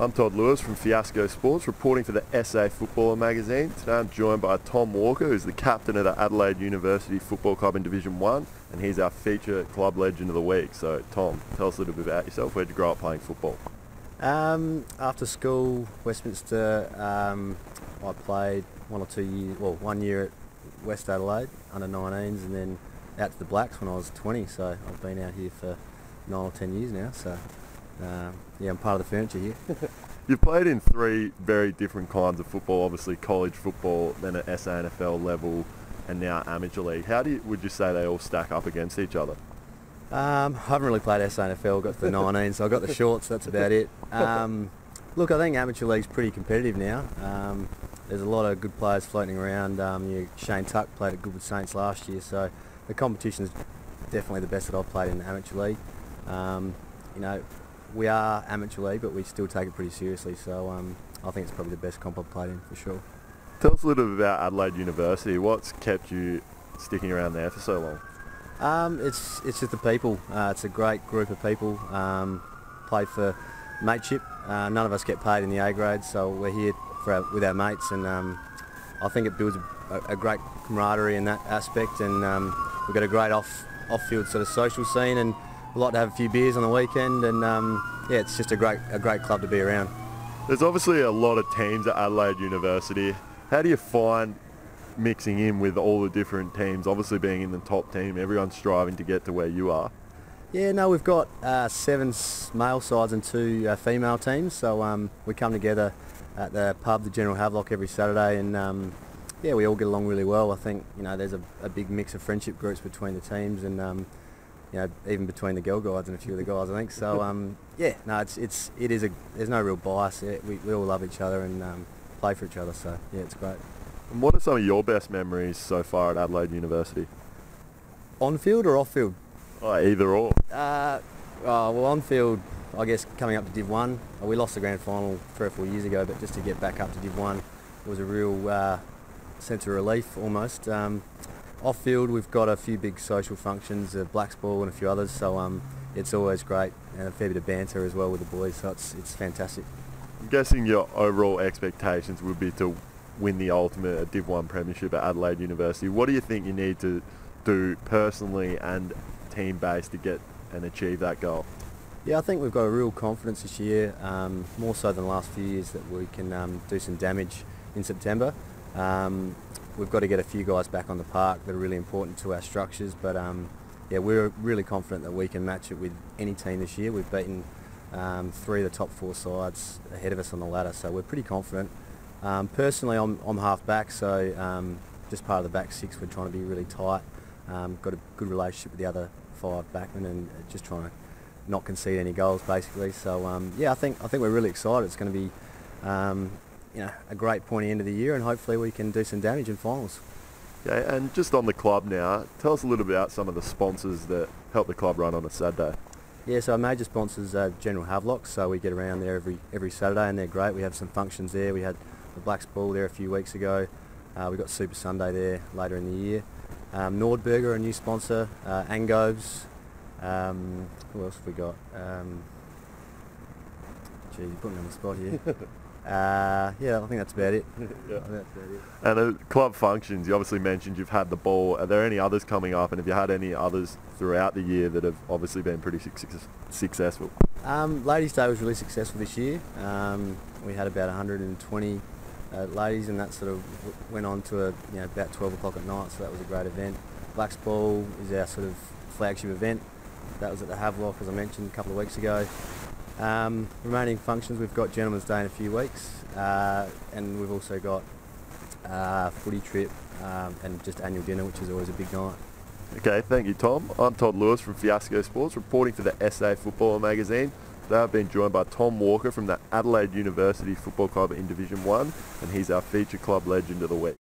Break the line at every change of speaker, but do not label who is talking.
I'm Todd Lewis from Fiasco Sports, reporting for the SA Footballer magazine. Today I'm joined by Tom Walker, who's the captain of the Adelaide University Football Club in Division 1, and he's our feature club legend of the week. So Tom, tell us a little bit about yourself. Where'd you grow up playing football?
After school, Westminster, I played 1 year at West Adelaide, under 19s, and then out to the Blacks when I was 20, so I've been out here for 9 or 10 years now, so yeah, I'm part of the furniture here.
You've played in three very different kinds of football, obviously college football, then at SANFL level, and now amateur league. How would you say they all stack up against each other?
I haven't really played SANFL, got to the 19s, so I got the shorts, that's about it. Look, I think amateur league's pretty competitive now. There's a lot of good players floating around. Shane Tuck played at Goodwood Saints last year, so the competition's definitely the best that I've played in the amateur league. We are amateur league, but we still take it pretty seriously, so I think it's probably the best comp I've played in, for sure.
Tell us a little bit about Adelaide University. What's kept you sticking around there for so long?
It's just the people. It's a great group of people. Play for mateship. None of us get paid in the A grade, so we're here with our mates, and I think it builds a great camaraderie in that aspect, and we've got a great off-field sort of social scene, and we like to have a few beers on the weekend, and yeah, it's just a great club to be around.
There's obviously a lot of teams at Adelaide University. How do you find mixing in with all the different teams? Obviously being in the top team, everyone's striving to get to where you are.
Yeah, no, we've got 7 male sides and 2 female teams, so we come together at the pub, the General Havelock, every Saturday, and yeah, we all get along really well. I think there's a big mix of friendship groups between the teams, and even between the girl guides and a few of the guys, I think. So yeah, no, there's no real bias. We all love each other and play for each other. So yeah, it's great.
And what are some of your best memories so far at Adelaide University?
On field or off field?
Oh, either or.
Well, on field, I guess coming up to Div 1. We lost the grand final 3 or 4 years ago, but just to get back up to Div 1 was a real sense of relief almost. Off field, we've got a few big social functions, Blacks Ball and a few others, so it's always great, and a fair bit of banter as well with the boys, so it's fantastic.
I'm guessing your overall expectations would be to win the ultimate Div 1 premiership at Adelaide University. What do you think you need to do personally and team-based to get and achieve that goal?
Yeah, I think we've got a real confidence this year, more so than the last few years, that we can do some damage in September. We've got to get a few guys back on the park that are really important to our structures, but yeah, we're really confident that we can match it with any team this year. We've beaten 3 of the top 4 sides ahead of us on the ladder, so we're pretty confident. Personally, I'm half back, so just part of the back 6, we're trying to be really tight. Got a good relationship with the other 5 backmen, and just trying to not concede any goals, basically. So yeah, I think we're really excited. It's going to be a great pointy end of the year, and hopefully we can do some damage in finals.
Okay, and just on the club now, tell us a little bit about some of the sponsors that help the club run on a Saturday.
Yeah, so our major sponsors are General Havelock, so we get around there every Saturday, and they're great. We have some functions there. We had the Blacks Ball there a few weeks ago. We got Super Sunday there later in the year. Nordberger, a new sponsor. Angoves. Who else have we got? Gee, you're putting me on the spot here. Yeah, I think that's about it.
Yeah. And the club functions, you obviously mentioned you've had the ball. Are there any others coming up, and have you had any others throughout the year that have obviously been pretty successful?
Ladies' Day was really successful this year. We had about 120 ladies, and that sort of went on to about 12 o'clock at night, so that was a great event. Blacks Ball is our sort of flagship event. That was at the Havelock, as I mentioned, a couple of weeks ago. Remaining functions, we've got Gentleman's Day in a few weeks, and we've also got footy trip and just annual dinner, which is always a big night.
Okay, thank you, Tom. I'm Todd Lewis from Fiasco Sports, reporting for the SA Footballer magazine. Today I've been joined by Tom Walker from the Adelaide University Football Club in Division 1, and he's our feature club legend of the week.